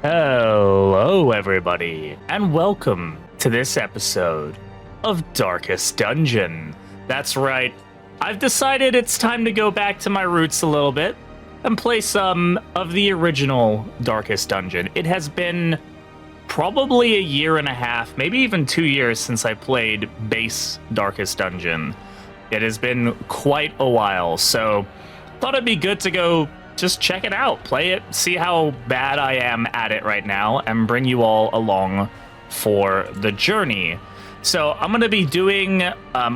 Hello, everybody, and welcome to this episode of Darkest Dungeon. That's right, I've decided it's time to go back to my roots a little bit and play some of the original Darkest Dungeon. It has been probably a year and a half, maybe even 2 years since I played base Darkest Dungeon. It has been quite a while, so thought it'd be good to go just check it out, play it, see how bad I am at it right now, and bring you all along for the journey. So I'm going to be doing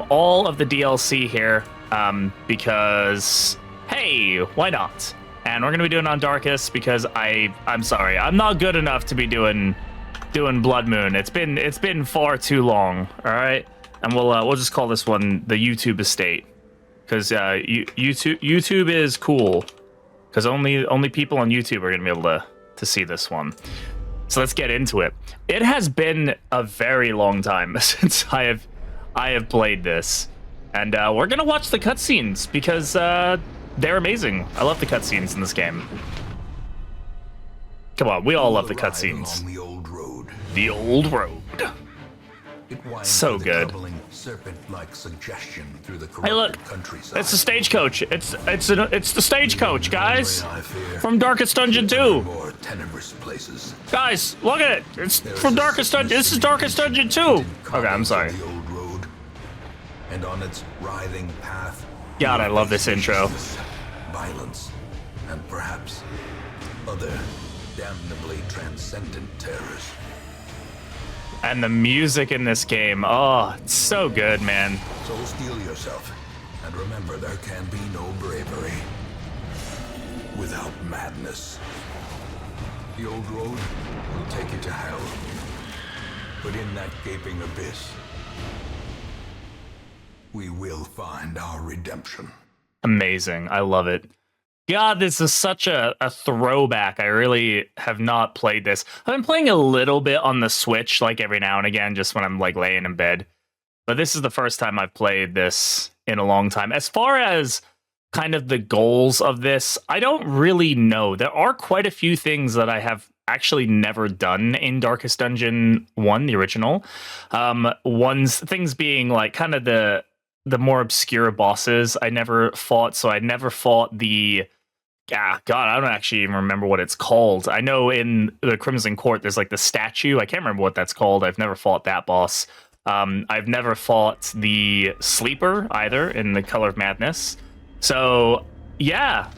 all of the DLC here because, hey, why not? And we're going to be doing it on Darkest because I'm sorry, I'm not good enough to be doing Blood Moon. It's been far too long, all right? And we'll just call this one the YouTube Estate because YouTube is cool. Because only people on YouTube are going to be able to see this one. So let's get into it. It has been a very long time since I have played this. And we're going to watch the cutscenes because they're amazing. I love the cutscenes in this game. Come on, we all love the cutscenes. The old road. The old road. So good. Serpent-like suggestion through the Hey, look, countryside. it's the stagecoach. It's the stagecoach, guys, from Darkest Dungeon 2. More tenebrous places. Guys, look at it. It's from Darkest Dungeon. This is Darkest Dungeon 2. Okay, I'm sorry. The old road, and on its writhing path. God, I love this intro. Violence, and perhaps other damnably transcendent terrors. And the music in this game, oh, it's so good, man. So steel yourself, and remember there can be no bravery without madness. The old road will take you to hell, but in that gaping abyss, we will find our redemption. Amazing. I love it. God, this is such a throwback. I really have not played this. I've been playing a little bit on the Switch, like every now and again, just when I'm like laying in bed. But this is the first time I've played this in a long time. As far as kind of the goals of this, I don't really know. There are quite a few things that I have actually never done in Darkest Dungeon 1, the original. Things being like kind of the more obscure bosses I never fought. So I never fought the... God, I don't actually even remember what it's called. I know in the Crimson Court, there's like the statue. I can't remember what that's called. I've never fought that boss. I've never fought the Sleeper either in the Color of Madness. So yeah,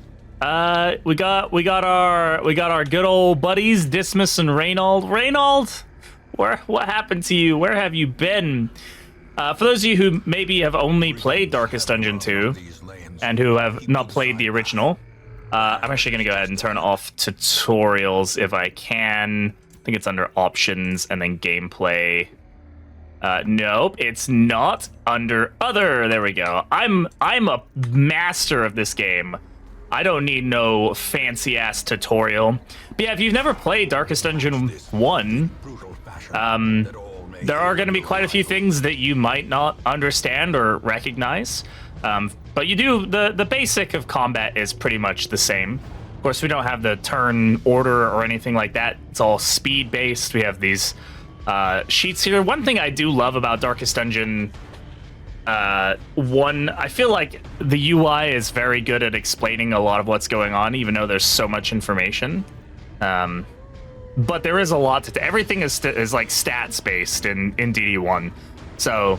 we got our good old buddies Dismas and Reynold. Reynold, what happened to you? Where have you been? For those of you who maybe have only played Darkest Dungeon 2 and who have not played the original, I'm actually going to go ahead and turn off tutorials if I can. I think it's under options and then gameplay. Nope, it's not under other. There we go. I'm a master of this game. I don't need no fancy ass tutorial. But yeah, if you've never played Darkest Dungeon 1, there are going to be quite a few things that you might not understand or recognize. But you do, the basic of combat is pretty much the same. Of course, we don't have the turn order or anything like that. It's all speed based. We have these sheets here. One thing I do love about Darkest Dungeon 1, I feel like the UI is very good at explaining a lot of what's going on, even though there's so much information. But there is a lot to everything is like stats based in DD1, so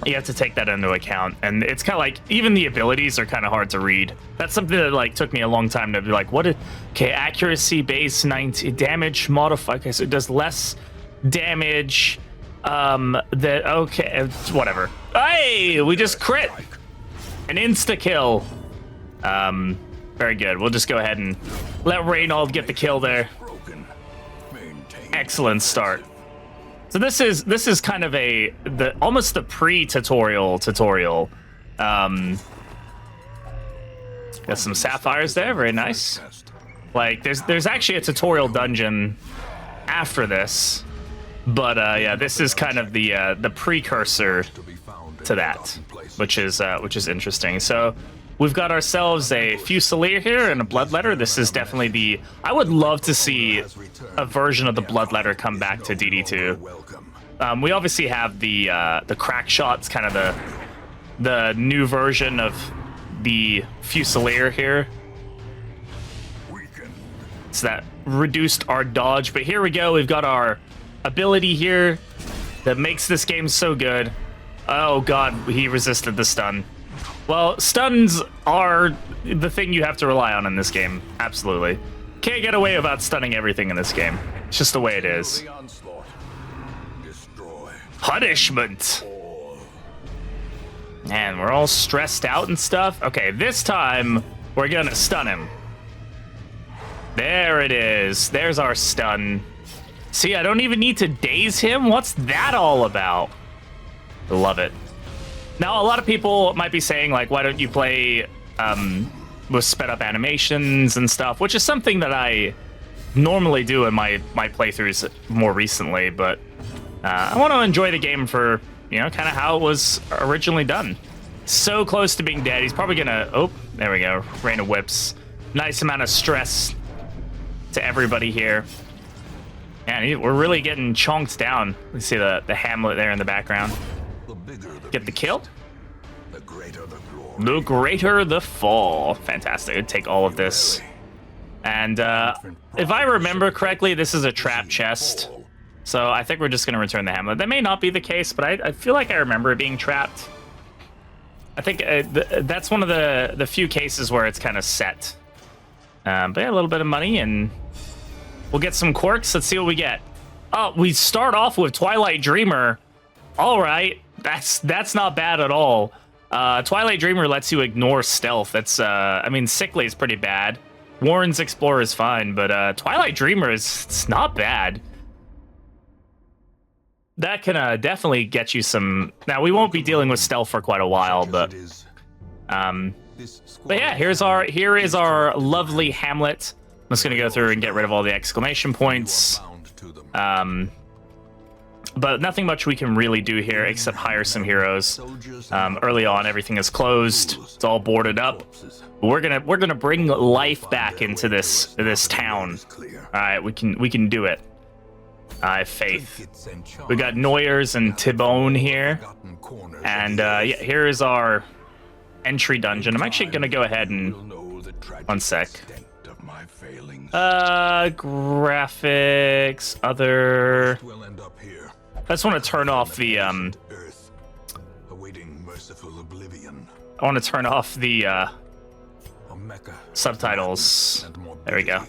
you have to take that into account. And it's kind of like even the abilities are kind of hard to read. That's something that like took me a long time to be like, okay, accuracy base 90, damage modifier. Okay, so it does less damage. Okay, whatever. Hey, we just crit an insta kill. Very good. We'll just go ahead and let Reynold get the kill there. Excellent start. So this is kind of almost the pre-tutorial tutorial. Got some sapphires there, very nice. Like there's actually a tutorial dungeon after this, but yeah, this is kind of the precursor to that, which is interesting. So we've got ourselves a Fusilier here and a Bloodletter. This is definitely the... I would love to see a version of the Bloodletter come back to DD2. We obviously have the crack shots, kind of the new version of the Fusilier here. So that reduced our dodge, but here we go. We've got our ability here that makes this game so good. Oh god, he resisted the stun. Well, stuns are the thing you have to rely on in this game. Absolutely. Can't get away without stunning everything in this game. It's just the way it is. Punishment. Man, we're all stressed out and stuff. Okay, this time we're gonna stun him. There it is. There's our stun. See, I don't even need to daze him. What's that all about? Love it. Now, a lot of people might be saying, like, why don't you play with sped up animations and stuff, which is something that I normally do in my playthroughs more recently, but I want to enjoy the game for, you know, kind of how it was originally done. So close to being dead. He's probably gonna... Oh, there we go. Rain of Whips. Nice amount of stress to everybody here. And we're really getting chonked down. We see the Hamlet there in the background. Get the kill. The greater the fall. Fantastic. I'd take all of this. And if I remember correctly, this is a trap chest. So I think we're just going to return the Hamlet. That may not be the case, but I feel like I remember it being trapped. I think that's one of the few cases where it's kind of set. But yeah, a little bit of money, and we'll get some quirks. Let's see what we get. Oh, we start off with Twilight Dreamer. All right, that's not bad at all. Twilight Dreamer lets you ignore stealth. That's I mean, Sickly is pretty bad. Warren's Explorer is fine, but Twilight Dreamer it's not bad. That can definitely get you some... Now, we won't be dealing with stealth for quite a while, but yeah, here is our lovely Hamlet. I'm just gonna go through and get rid of all the exclamation points. But nothing much we can really do here except hire some heroes. Early on, everything is closed. It's all boarded up. We're gonna bring life back into this town. All right, we can do it. I have faith. We got Noyers and Tibone here, and yeah, here is our entry dungeon. I'm actually gonna go ahead and 1 sec. Graphics, other. I just want to turn off the I want to turn off the subtitles. There we go.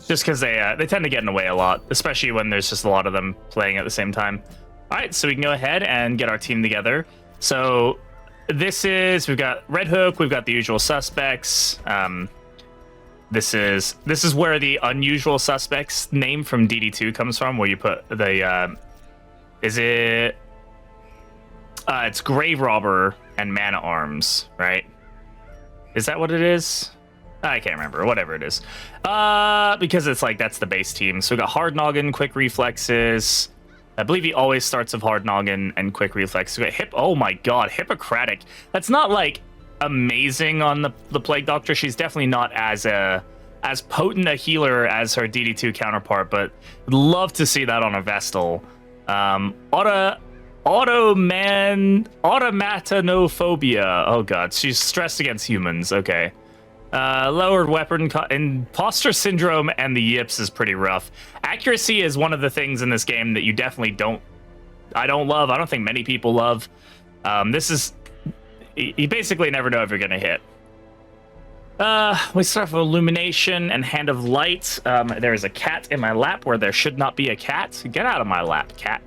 Just because they tend to get in the way a lot, especially when there's just a lot of them playing at the same time. All right, so we can go ahead and get our team together. So we've got Red Hook, we've got the usual suspects. This is where the unusual suspects name from DD2 comes from, where you put the it's Grave Robber and Man at Arms, right? Is that what it is? I can't remember, whatever it is. Because it's like, that's the base team. So we got Hard Noggin, Quick Reflexes. I believe he always starts with Hard Noggin and Quick Reflex. We got oh my god, Hippocratic. That's not like amazing on the Plague Doctor. She's definitely not as potent a healer as her DD2 counterpart, but would love to see that on a Vestal. Automatanophobia. Oh god, she's stressed against humans. Okay. Lowered weapon imposter syndrome and the yips is pretty rough. Accuracy is one of the things in this game that you definitely I don't love. I don't think many people love. You basically never know if you're gonna hit. We start with Illumination and Hand of Light. There is a cat in my lap where there should not be a cat. Get out of my lap, cat.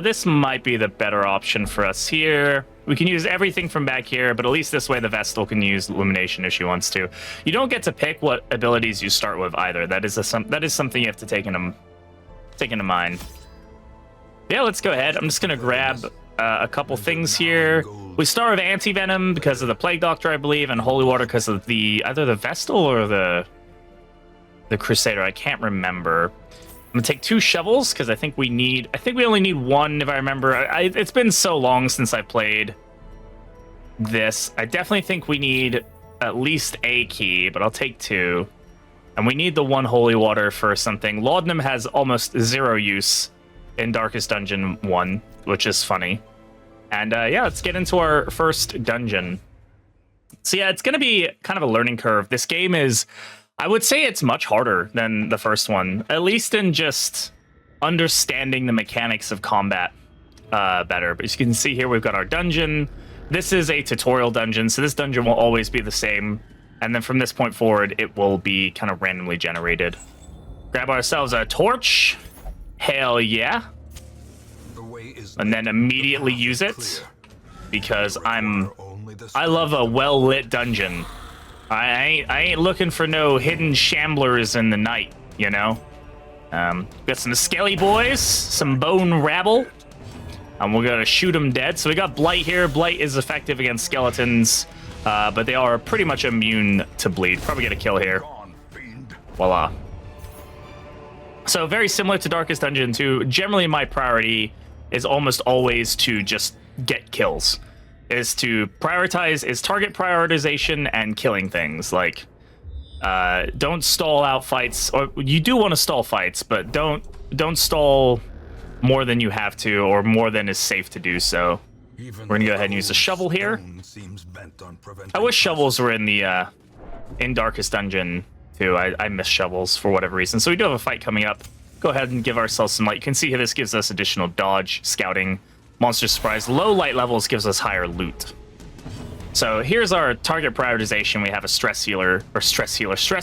This might be the better option for us here. We can use everything from back here, but at least this way the Vestal can use Illumination if she wants to. You don't get to pick what abilities you start with either. That is something you have to take into mind. Yeah, let's go ahead. I'm just gonna grab a couple things here. We start with Anti-Venom because of the Plague Doctor, I believe, and Holy Water because of either the Vestal or the Crusader. I can't remember. I'm gonna take 2 shovels because I think we only need 1 if I remember. It's been so long since I played this. I definitely think we need at least a key, but I'll take 2. And we need the 1 holy water for something. Laudanum has almost 0 use in Darkest Dungeon 1, which is funny. And yeah, let's get into our first dungeon. So yeah, it's going to be kind of a learning curve. This game is, I would say it's much harder than the first one, at least in just understanding the mechanics of combat better. But as you can see here, we've got our dungeon. This is a tutorial dungeon, so this dungeon will always be the same. And then from this point forward, it will be kind of randomly generated. Grab ourselves a torch. Hell yeah. And then immediately use it. Because I love a well-lit dungeon. I ain't looking for no hidden shamblers in the night, you know? Got some skelly boys, some bone rabble. And we're gonna shoot them dead. So we got Blight here. Blight is effective against skeletons. But they are pretty much immune to bleed. Probably get a kill here. Voila. So very similar to Darkest Dungeon 2. Generally, my priority is almost always to just get kills. Is to prioritize, is target prioritization and killing things. Like, don't stall out fights. Or you do want to stall fights, but don't stall more than you have to or more than is safe to do so. We're gonna go ahead and use a shovel here. I wish shovels were in the in Darkest Dungeon too. I miss shovels for whatever reason. So we do have a fight coming up. Go ahead and give ourselves some light. You can see here this gives us additional dodge, scouting, monster surprise. Low light levels gives us higher loot. So here's our target prioritization. We have a stress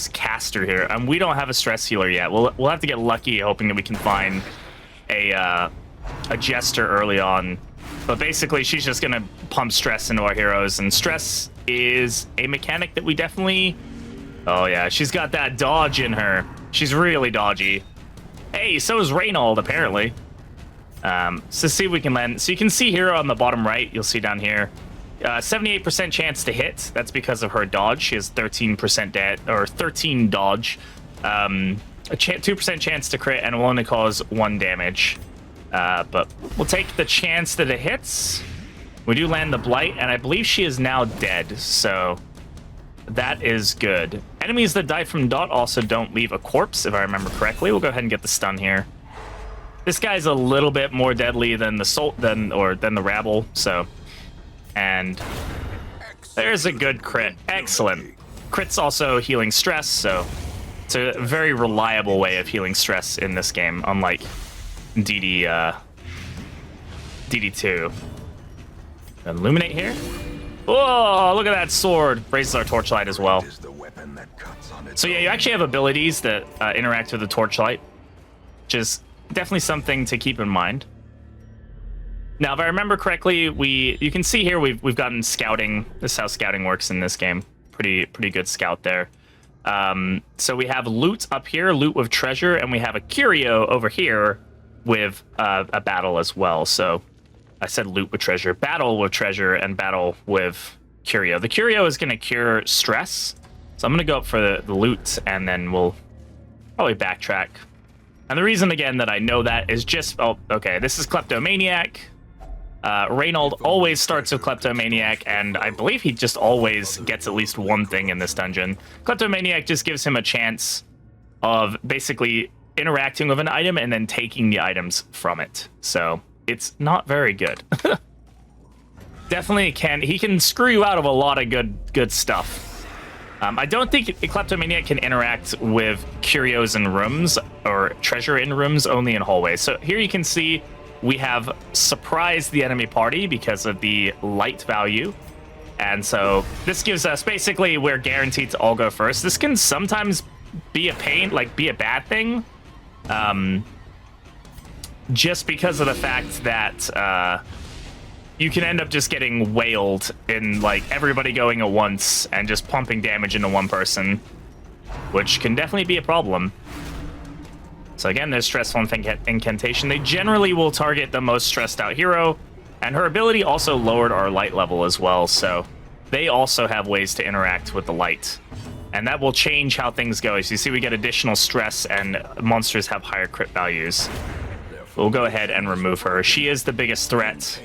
caster here, and we don't have a stress healer yet. We'll have to get lucky, hoping that we can find a jester early on. But basically, she's just going to pump stress into our heroes, and stress is a mechanic that we definitely... Oh, yeah, she's got that dodge in her. She's really dodgy. Hey, so is Reynold, apparently. So see if we can land... So you can see here on the bottom right, you'll see down here, 78% chance to hit. That's because of her dodge. She has 13% dodge. A 2% chance to crit, and it will only cause 1 damage. But we'll take the chance that it hits. We do land the Blight, and I believe she is now dead, so that is good. Enemies that die from dot also don't leave a corpse, if I remember correctly. We'll go ahead and get the stun here. This guy's a little bit more deadly than the rabble, so. And there's a good crit. Excellent. Crit's also healing stress, so it's a very reliable way of healing stress in this game, unlike DD2. Illuminate here. Oh, look at that sword. Raises our torchlight as well. So yeah, you actually have abilities that interact with the torchlight, which is definitely something to keep in mind. Now, if I remember correctly, you can see here we've gotten scouting. This is how scouting works in this game. Pretty good scout there. So we have loot up here, loot with treasure, and we have a curio over here with a battle as well. So I said loot with treasure, battle with treasure, and battle with curio. The curio is going to cure stress. So I'm going to go up for the loot, and then we'll probably backtrack. And the reason, again, that I know that is just... Oh, okay, this is Kleptomaniac. Reynold always starts with Kleptomaniac, and I believe he just always gets at least one thing in this dungeon. Kleptomaniac just gives him a chance of basically interacting with an item and then taking the items from it. So it's not very good. Definitely he can screw you out of a lot of good stuff. I don't think Kleptomaniac can interact with curios in rooms or treasure in rooms, only in hallways. So here you can see we have surprised the enemy party because of the light value. And so this gives us, basically, we're guaranteed to all go first. This can sometimes be a pain, like be a bad thing. Just because of the fact that you can end up just getting wailed in like everybody going at once and just pumping damage into one person, which can definitely be a problem. So again, there's Stressful Incantation. They generally will target the most stressed out hero, and her ability also lowered our light level as well, so they also have ways to interact with the light. And that will change how things go. As you see, we get additional stress, and monsters have higher crit values. We'll go ahead and remove her. She is the biggest threat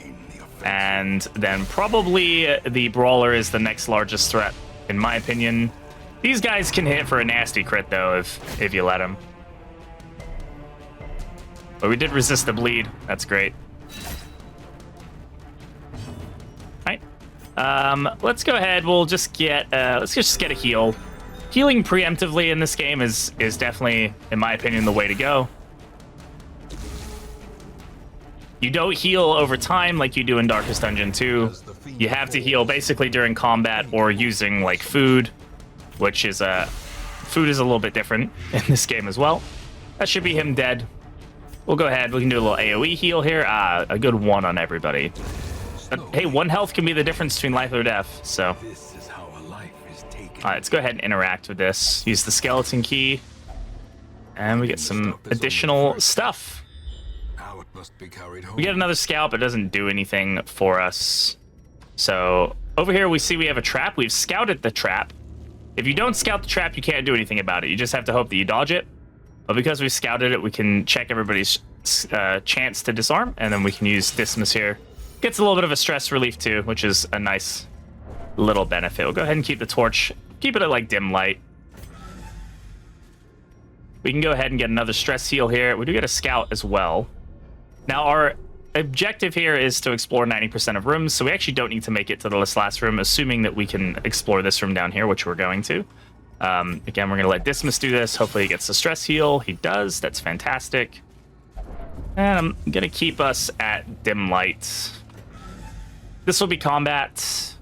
And then probably the Brawler is the next largest threat, in my opinion. These guys can hit for a nasty crit, though, if you let them. But we did resist the bleed. That's great. All right. Let's go ahead. We'll just get let's just get a heal. Healing preemptively in this game is definitely, in my opinion, the way to go. You don't heal over time like you do in Darkest Dungeon 2. You have to heal basically during combat or using like food, which is food is a little bit different in this game as well. That should be him dead. We'll go ahead. We can do a little AoE heal here. A good 1 on everybody. But, hey, 1 health can be the difference between life or death. So, all right, let's go ahead and interact with this. Use the skeleton key, and we get some additional stuff. We get another scout, but it doesn't do anything for us. So over here we see we have a trap. We've scouted the trap. If you don't scout the trap, you can't do anything about it. You just have to hope that you dodge it. But because we scouted it, we can check everybody's chance to disarm, and then we can use Dismas here. Gets a little bit of a stress relief too, which is a nice little benefit. We'll go ahead and keep the torch. Keep it at like dim light. We can go ahead and get another stress heal here. We do get a scout as well. Now, our objective here is to explore 90% of rooms, so we actually don't need to make it to this last room, assuming that we can explore this room down here, which we're going to. Again, we're going to let Dismas do this. Hopefully he gets the stress heal. He does. That's fantastic. And I'm going to keep us at dim light. This will be combat.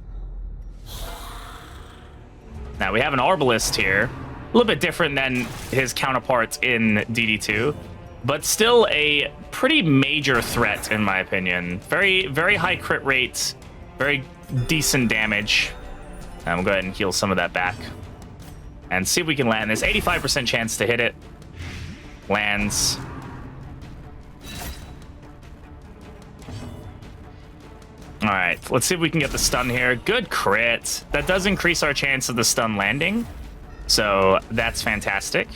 Now, we have an Arbalist here. A little bit different than his counterparts in DD2. But still a pretty major threat, in my opinion. Very, very high crit rate. Very decent damage. And we'll go ahead and heal some of that back. And see if we can land this. 85% chance to hit it. Lands. Alright, let's see if we can get the stun here. Good crit. That does increase our chance of the stun landing. So that's fantastic.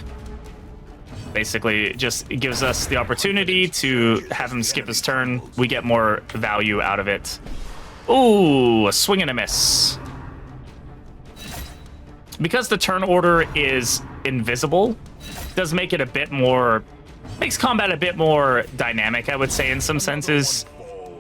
Basically, it just gives us the opportunity to have him skip his turn. We get more value out of it. Ooh, a swing and a miss. Because the turn order is invisible, does make it a bit more... makes combat a bit more dynamic, I would say, in some senses.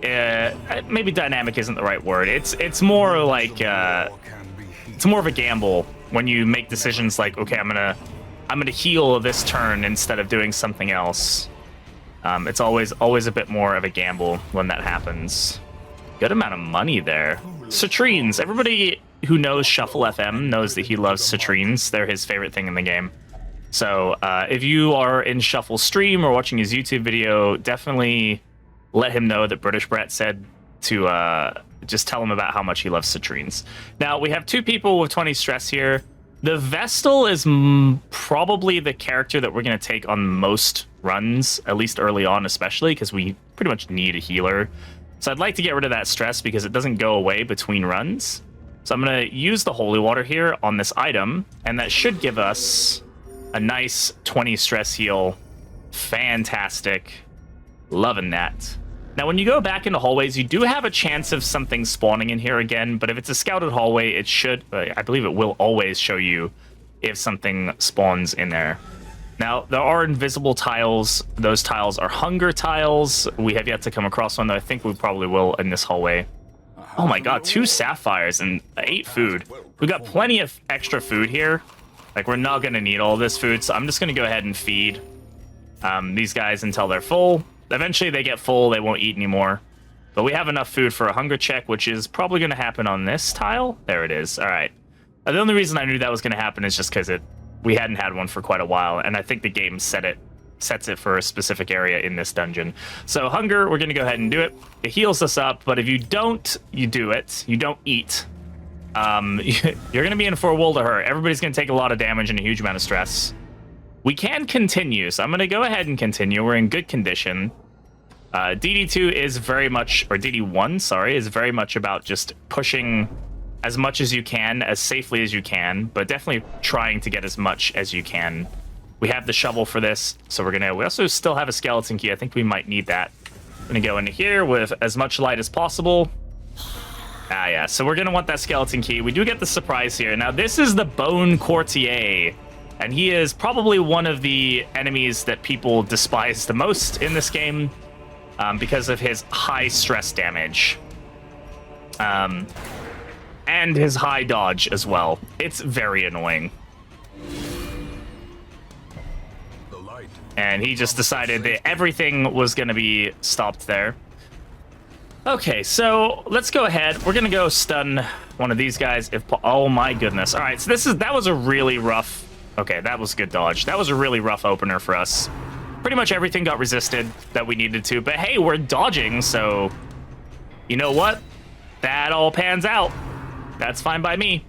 Maybe dynamic isn't the right word. It's more like... it's more of a gamble when you make decisions like, okay, I'm gonna heal this turn instead of doing something else. It's always a bit more of a gamble when that happens. Good amount of money there. Citrines. Everybody who knows Shuffle FM knows that he loves citrines. They're his favorite thing in the game. So if you are in Shuffle stream or watching his YouTube video, definitely let him know that British Brett said to just tell him about how much he loves citrines. Now, we have 2 people with 20 stress here. The Vestal is probably the character that we're going to take on most runs, at least early on especially, because we pretty much need a healer. So I'd like to get rid of that stress because it doesn't go away between runs. So I'm going to use the Holy Water here on this item, and that should give us a nice 20 stress heal. Fantastic. Loving that. Now, when you go back into hallways, you do have a chance of something spawning in here again, but if it's a scouted hallway, it should, I believe it will always show you if something spawns in there. Now, there are invisible tiles. Those tiles are hunger tiles. We have yet to come across one, though I think we probably will in this hallway. Oh my god, 2 sapphires and 8 food. We've got plenty of extra food here. Like, we're not going to need all this food, so I'm just going to go ahead and feed these guys until they're full. Eventually they get full, they won't eat anymore. But we have enough food for a hunger check, which is probably going to happen on this tile. There it is. All right. The only reason I knew that was going to happen is just because we hadn't had one for quite a while, and I think the game sets it for a specific area in this dungeon. So hunger, we're going to go ahead and do it. It heals us up, but if you don't, you do it. You don't eat. You're going to be in for a world of hurt. Everybody's going to take a lot of damage and a huge amount of stress. We can continue, so I'm going to go ahead and continue. We're in good condition. DD2 is very much, or DD1, sorry, is very much about just pushing as much as you can, as safely as you can, but definitely trying to get as much as you can. We have the shovel for this, so we also still have a skeleton key. I think we might need that. I'm gonna go into here with as much light as possible. Ah, yeah. So we're going to want that skeleton key. We do get the surprise here. Now, this is the Bone Courtier. And he is probably one of the enemies that people despise the most in this game because of his high stress damage. And his high dodge as well. It's very annoying. And he just decided that everything was going to be stopped there. Okay, so let's go ahead. We're going to go stun one of these guys. Oh my goodness. All right, so that was a really rough... Okay, that was good dodge. That was a really rough opener for us. Pretty much everything got resisted that we needed to. But hey, we're dodging, so... You know what? That all pans out. That's fine by me.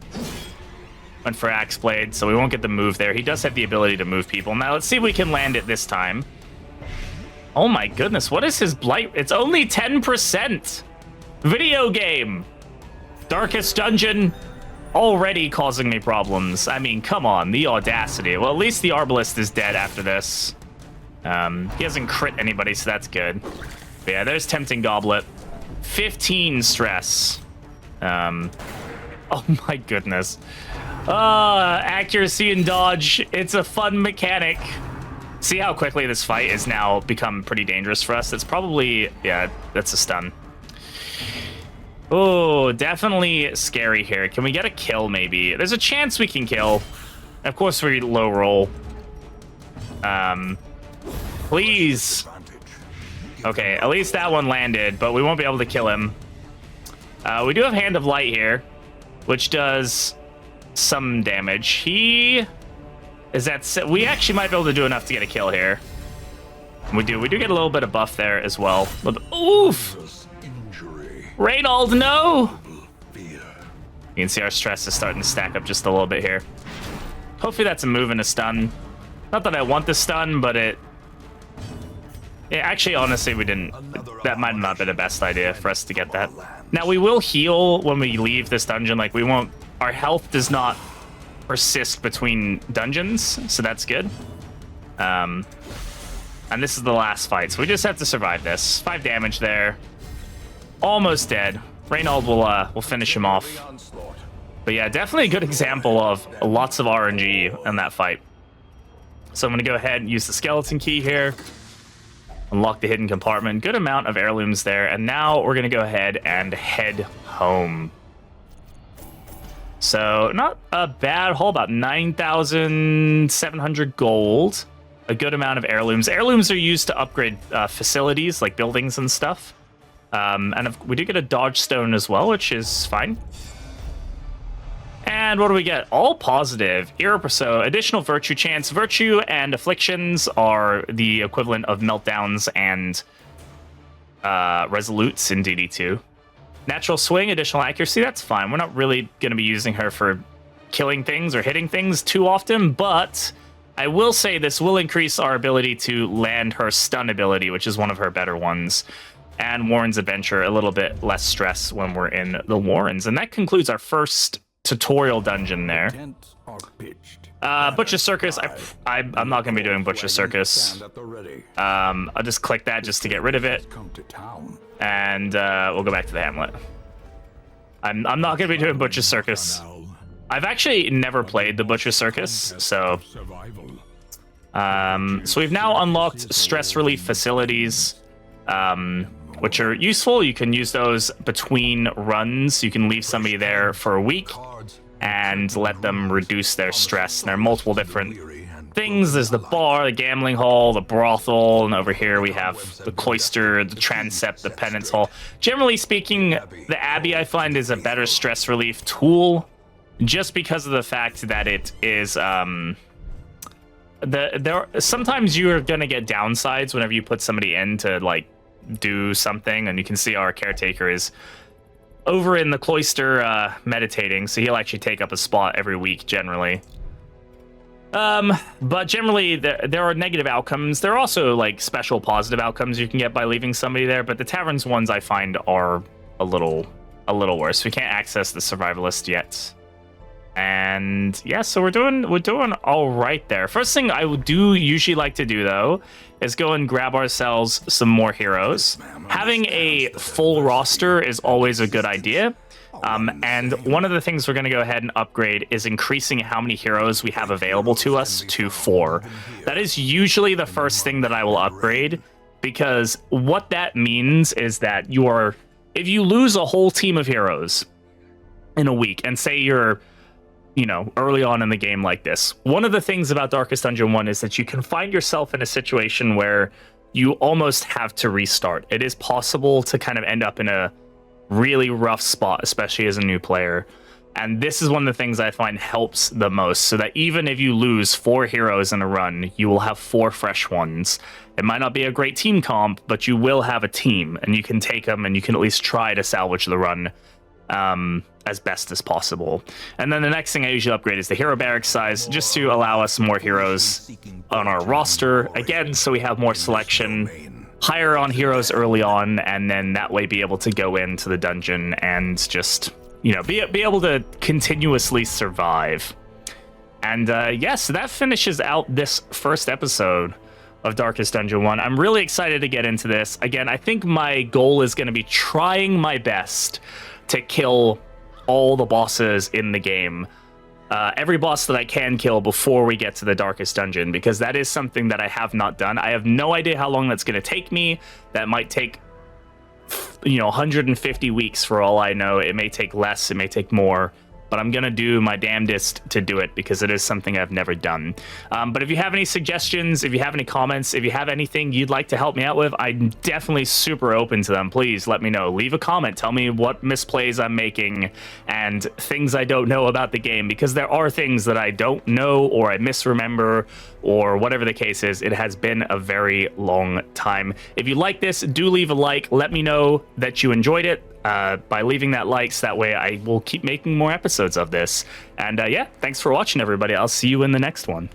Went for Axe Blade, so we won't get the move there. He does have the ability to move people. Now, let's see if we can land it this time. Oh my goodness, what is his blight? It's only 10%. Video game. Darkest dungeon already causing me problems. I mean, come on, the audacity. Well, at least the Arbalist is dead after this. He hasn't crit anybody, so that's good. But yeah, there's Tempting Goblet. 15 stress. Oh my goodness. Accuracy and dodge. It's a fun mechanic. See how quickly this fight has now become pretty dangerous for us? It's probably... Yeah, that's a stun. Oh, definitely scary here. Can we get a kill, maybe? There's a chance we can kill. Of course, we low roll. Please. Okay, at least that one landed, but we won't be able to kill him. We do have Hand of Light here, which does some damage. He is that we actually might be able to do enough to get a kill here. We do get a little bit of buff there as well. Oof! Reynold, no! You can see our stress is starting to stack up just a little bit here. Hopefully that's a move and a stun. Not that I want the stun, but it... Yeah, actually, honestly, we didn't... That might not be the best idea for us to get that. Now, we will heal when we leave this dungeon. Like, we won't... Our health does not persist between dungeons, so that's good. And this is the last fight, so we just have to survive this. 5 damage there. Almost dead. Reynold will finish him off. But yeah, definitely a good example of lots of RNG in that fight. So I'm going to go ahead and use the skeleton key here. Unlock the hidden compartment. Good amount of heirlooms there. And now we're going to go ahead and head home. So not a bad haul, about 9,700 gold. A good amount of heirlooms. Heirlooms are used to upgrade facilities like buildings and stuff. And we do get a dodge stone as well, which is fine. And what do we get? All positive. So additional virtue chance. Virtue and afflictions are the equivalent of meltdowns and resolutes in DD2. Natural swing, additional accuracy. That's fine. We're not really going to be using her for killing things or hitting things too often, but I will say this will increase our ability to land her stun ability, which is one of her better ones. And Warren's Adventure, a little bit less stress when we're in the Warrens. And that concludes our first tutorial dungeon there. Butcher Circus, I'm not going to be doing Butcher Circus. I'll just click that just to get rid of it. And we'll go back to the Hamlet. I'm not going to be doing Butcher Circus. I've actually never played the Butcher Circus, so... so we've now unlocked stress relief facilities. Which are useful. You can use those between runs. You can leave somebody there for a week and let them reduce their stress. And there are multiple different things. There's the bar, the gambling hall, the brothel, and over here we have the cloister, the transept, the penance hall. Generally speaking, the Abbey I find is a better stress relief tool just because of the fact that it is sometimes you're gonna get downsides whenever you put somebody in to like do something, and you can see our caretaker is over in the cloister meditating, so he'll actually take up a spot every week generally. But generally there are negative outcomes. There are also like special positive outcomes you can get by leaving somebody there, but the tavern's ones I find are a little worse. We can't access the survivalist yet. And yeah, so we're doing all right there. First thing I do usually like to do though is go and grab ourselves some more heroes. Having a full roster is always a good idea. And one of the things we're going to go ahead and upgrade is increasing how many heroes we have available to us to 4. That is usually the first thing that I will upgrade, because what that means is that if you lose a whole team of heroes in a week, and say you're early on in the game like this, one of the things about Darkest Dungeon 1 is that you can find yourself in a situation where you almost have to restart. It is possible to kind of end up in a really rough spot, especially as a new player. And this is one of the things I find helps the most, so that even if you lose 4 heroes in a run, you will have 4 fresh ones. It might not be a great team comp, but you will have a team, and you can take them, and you can at least try to salvage the run as best as possible. And then the next thing I usually upgrade is the hero barracks size, just to allow us more heroes on our roster, again, so we have more selection, higher on heroes early on, and then that way be able to go into the dungeon and just be able to continuously survive. And yes, that finishes out this first episode of Darkest Dungeon 1. I'm really excited to get into this. Again, I think my goal is going to be trying my best to kill all the bosses in the game. Every boss that I can kill before we get to the Darkest Dungeon, because that is something that I have not done. I have no idea how long that's going to take me. That might take 150 weeks for all I know. It may take less, it may take more, but I'm gonna do my damnedest to do it, because it is something I've never done. But if you have any suggestions, if you have any comments, if you have anything you'd like to help me out with, I'm definitely super open to them. Please let me know. Leave a comment. Tell me what misplays I'm making and things I don't know about the game, because there are things that I don't know or I misremember or whatever the case is. It has been a very long time. If you like this, do leave a like. Let me know that you enjoyed it by leaving that like, so that way I will keep making more episodes of this. And yeah, thanks for watching, everybody. I'll see you in the next one.